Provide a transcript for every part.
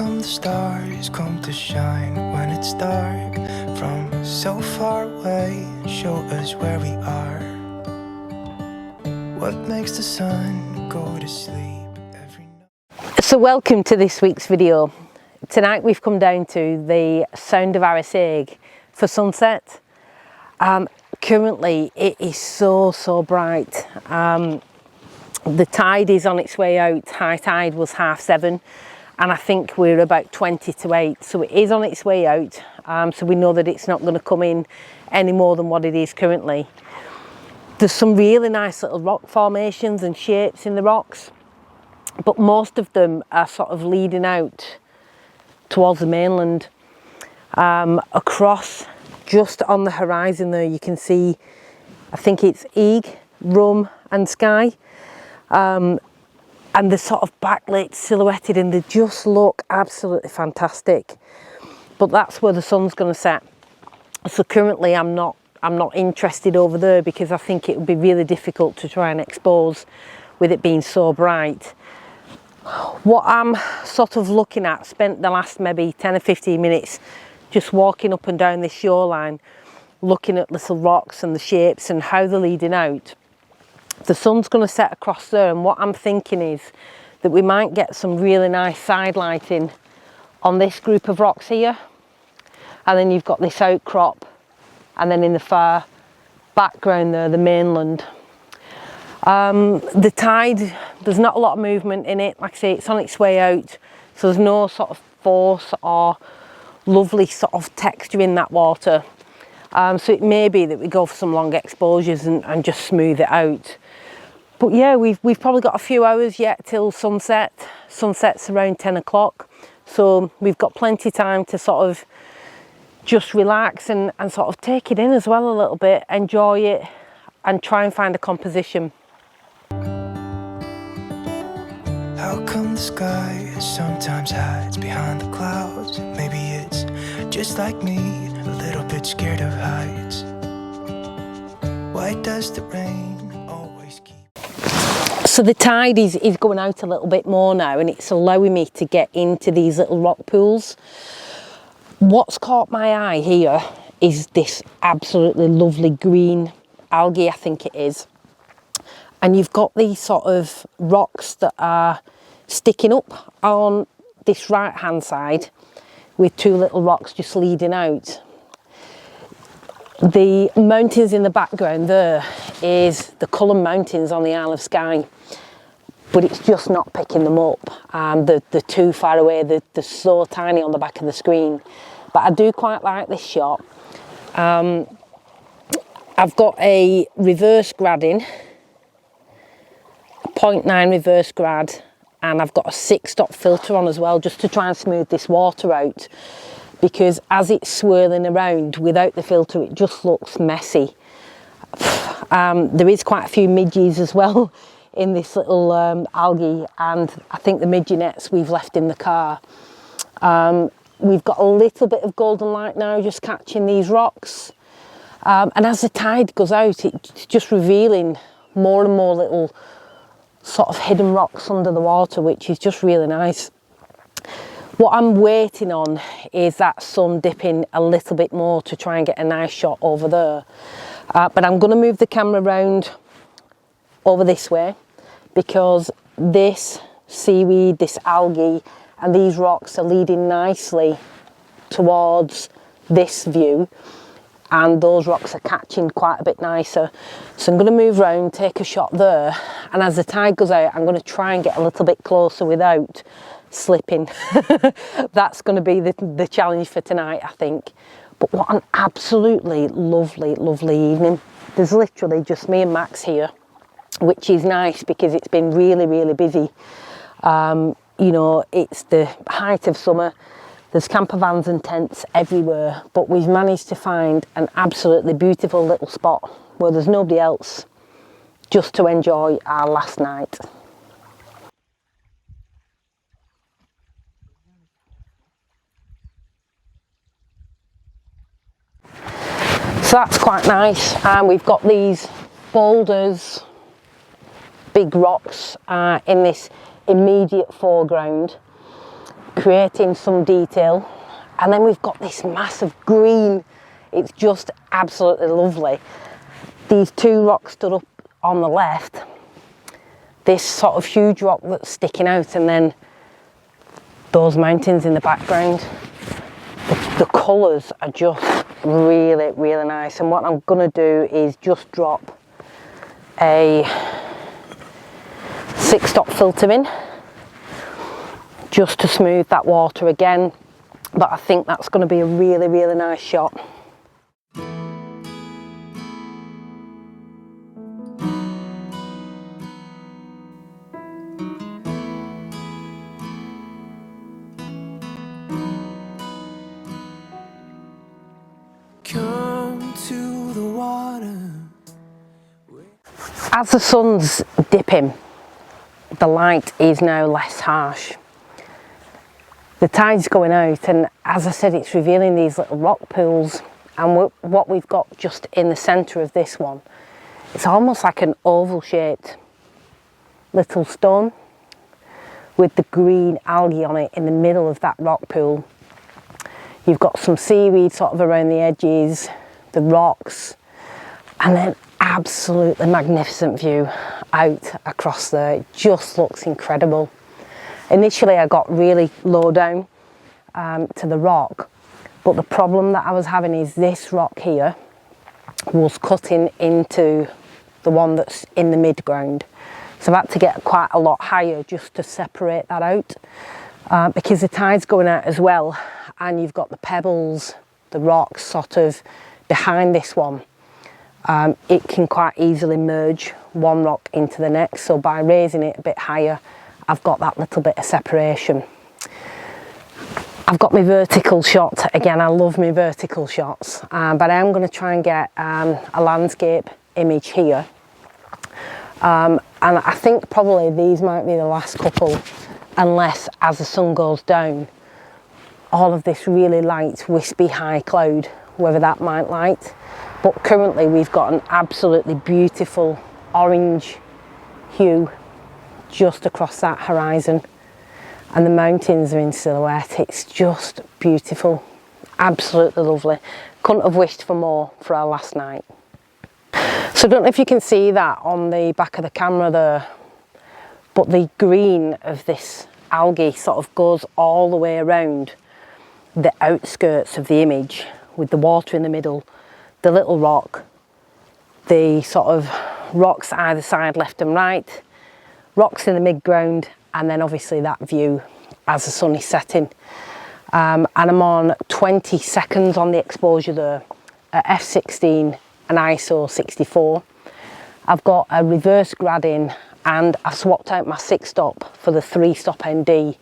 come the stars come to shine when it's dark from so far away and show us where we are? What makes the sun go to sleep every night? So welcome to this week's video. Tonight we've come down to the Sound of Arisaig for sunset. Currently it is so bright. The tide is on its way out. High tide was 7:30 and I think we're about 20 to 8, so it is on its way out. So we know that it's not going to come in any more than what it is currently. There's some really nice little rock formations and shapes in the rocks, but most of them are sort of leading out towards the mainland. Across just on the horizon there you can see, I think it's Eig, Rum and Skye, and they're sort of backlit, silhouetted, and they just look absolutely fantastic. But that's where the sun's going to set. So currently I'm not interested over there because I think it would be really difficult to try and expose with it being so bright. What I'm sort of looking at, spent the last maybe 10 or 15 minutes just walking up and down this shoreline, looking at little rocks and the shapes and how they're leading out. The sun's going to set across there, and what I'm thinking is that we might get some really nice side lighting on this group of rocks here, and then you've got this outcrop, and then in the far background there the mainland. The tide, there's not a lot of movement in it. Like I say, it's on its way out, so there's no sort of force or lovely sort of texture in that water. So it may be that we go for some long exposures and just smooth it out. But yeah, we've probably got a few hours yet till sunset. Sunset's around 10 o'clock, so we've got plenty of time to sort of just relax and sort of take it in as well a little bit, enjoy it, and try and find a composition. How come the sky sometimes hides behind the clouds? Maybe it's just like me, a little bit scared of heights. Why does the rain always keep... So the tide is going out a little bit more now, and it's allowing me to get into these little rock pools. What's caught my eye here is this absolutely lovely green algae, I think it is. And you've got these sort of rocks that are sticking up on this right hand side with two little rocks just leading out. The mountains in the background there is the Cullen Mountains on the Isle of Skye, but it's just not picking them up. They're too far away, they're so tiny on the back of the screen. But I do quite like this shot. I've got a reverse grad in, 0.9 reverse grad, and I've got a 6-dot filter on as well, just to try and smooth this water out, because as it's swirling around without the filter it just looks messy. There is quite a few midges as well in this little algae, and I think the midgie nets we've left in the car. We've got a little bit of golden light now just catching these rocks, and as the tide goes out it's just revealing more and more little sort of hidden rocks under the water, which is just really nice. What I'm waiting on is that sun dipping a little bit more to try and get a nice shot over there. But I'm going to move the camera around over this way, because this seaweed, this algae and these rocks are leading nicely towards this view, and those rocks are catching quite a bit nicer. So I'm going to move around, take a shot there, and as the tide goes out I'm going to try and get a little bit closer without slipping. That's going to be the challenge for tonight, I think. But what an absolutely lovely evening. There's literally just me and Max here, which is nice because it's been really busy. You know, it's the height of summer. There's camper vans and tents everywhere, but we've managed to find an absolutely beautiful little spot where there's nobody else, just to enjoy our last night. So that's quite nice, and we've got these boulders, big rocks in this immediate foreground. creating some detail. And then we've got this massive green. It's just absolutely lovely. These two rocks stood up on the left, this sort of huge rock that's sticking out, and then those mountains in the background. The colours are just really, really nice. And what I'm going to do is just drop a 6-stop filter in, just to smooth that water again. But I think that's going to be a really, really nice shot. Come to the water. As the sun's dipping, the light is now less harsh. The tide's going out, and as I said, it's revealing these little rock pools. And what we've got just in the centre of this one, it's almost like an oval shaped little stone with the green algae on it in the middle of that rock pool. You've got some seaweed sort of around the edges, the rocks, and then absolutely magnificent view out across there. It just looks incredible. Initially I got really low down to the rock, but the problem that I was having is this rock here was cutting into the one that's in the mid-ground. So I've had to get quite a lot higher just to separate that out, because the tide's going out as well, and you've got the pebbles, the rocks sort of behind this one. It can quite easily merge one rock into the next, so by raising it a bit higher, I've got that little bit of separation. I've got my vertical shot. Again, I love my vertical shots, but I am going to try and get a landscape image here. And I think probably these might be the last couple, unless as the sun goes down, all of this really light, wispy high cloud, whether that might light. But currently we've got an absolutely beautiful orange hue just across that horizon, and the mountains are in silhouette. It's just beautiful, absolutely lovely. Couldn't have wished for more for our last night. So I don't know if you can see that on the back of the camera there, but the green of this algae sort of goes all the way around the outskirts of the image, with the water in the middle, the little rock, the sort of rocks either side, left and right, rocks in the mid-ground, and then obviously that view as the sun is setting. And I'm on 20 seconds on the exposure there at f16 and ISO 64. I've got a reverse grad in, and I swapped out my 6-stop for the 3-stop ND.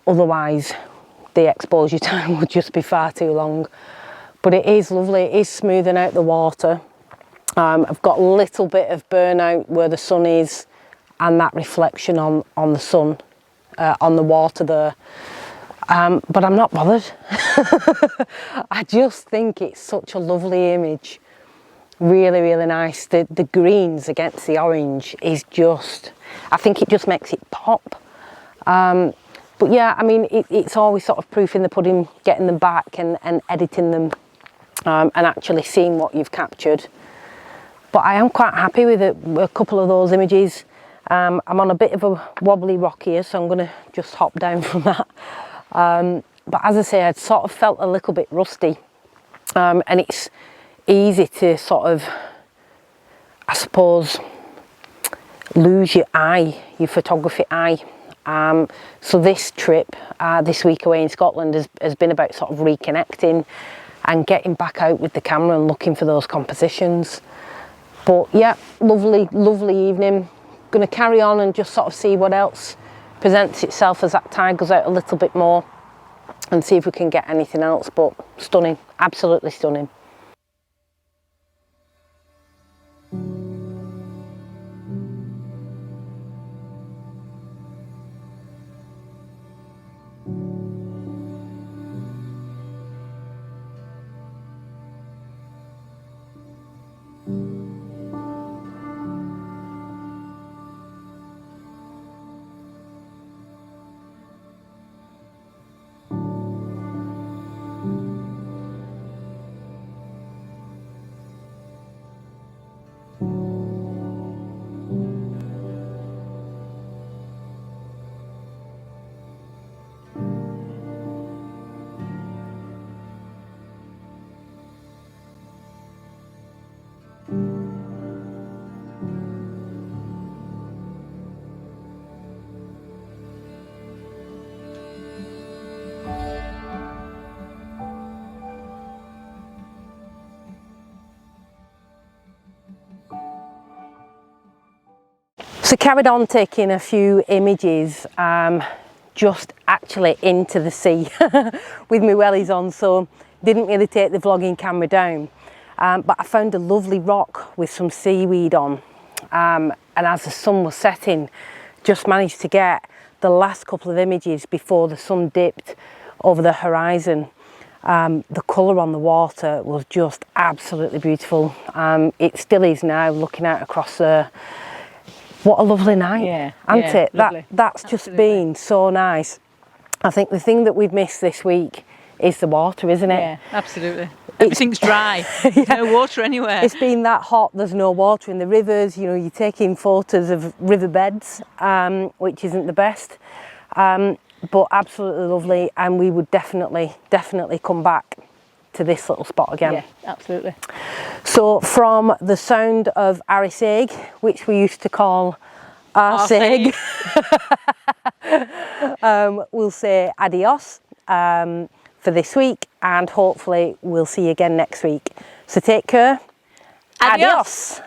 Otherwise the exposure time would just be far too long. But it is lovely, it is smoothing out the water. I've got a little bit of burnout where the sun is, and that reflection on the sun, on the water there. But I'm not bothered. I just think it's such a lovely image. Really, really nice. The greens against the orange is just, I think it just makes it pop. But yeah, I mean, it's always sort of proof in the pudding, getting them back and editing them, and actually seeing what you've captured. But I am quite happy with a couple of those images. I'm on a bit of a wobbly rock here, so I'm going to just hop down from that. But as I say, I'd sort of felt a little bit rusty, and it's easy to sort of, I suppose, lose your eye, your photography eye. So this trip, this week away in Scotland has been about sort of reconnecting and getting back out with the camera and looking for those compositions. But yeah, lovely, lovely evening. Going to carry on and just sort of see what else presents itself as that tide goes out a little bit more, and see if we can get anything else. But stunning, absolutely stunning. So carried on taking a few images just actually into the sea with my wellies on, so didn't really take the vlogging camera down. But I found a lovely rock with some seaweed on, and as the sun was setting, just managed to get the last couple of images before the sun dipped over the horizon. The colour on the water was just absolutely beautiful. It still is now, looking out across the... What a lovely night, hasn't it? That's just been so nice. I think the thing that we've missed this week is the water, isn't it? Yeah, absolutely. Everything's dry. There's no water anywhere. It's been that hot, there's no water in the rivers. You know, you're taking photos of riverbeds, which isn't the best. But absolutely lovely, and we would definitely come back to this little spot again. Yeah, absolutely. So from the sound of Arisaig, which we used to call Arisaig, we'll say adios for this week, and hopefully we'll see you again next week. So take care. Adios.